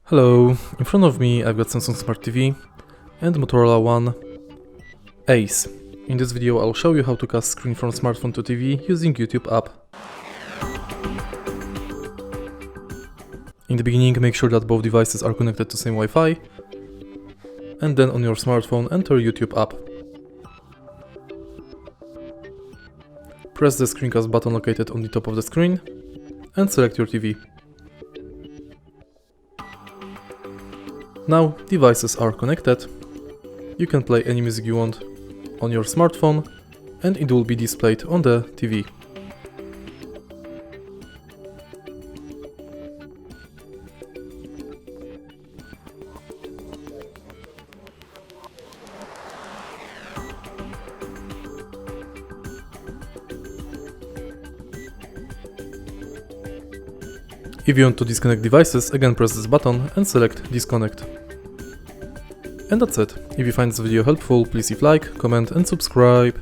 Hello, in front of me I've got Samsung SmartTV and Motorola One Ace. In this video I'll show you how to cast screen from smartphone to TV using YouTube app. In the beginning, make sure that both devices are connected to same Wi-Fi, and then on your smartphone enter YouTube app. Press the screencast button located on the top of the screen and select your TV. Now devices are connected. You can play any music you want on your smartphone and it will be displayed on the TV. If you want to disconnect devices, again press this button and select disconnect. And that's it. If you find this video helpful, please leave a like, comment and subscribe.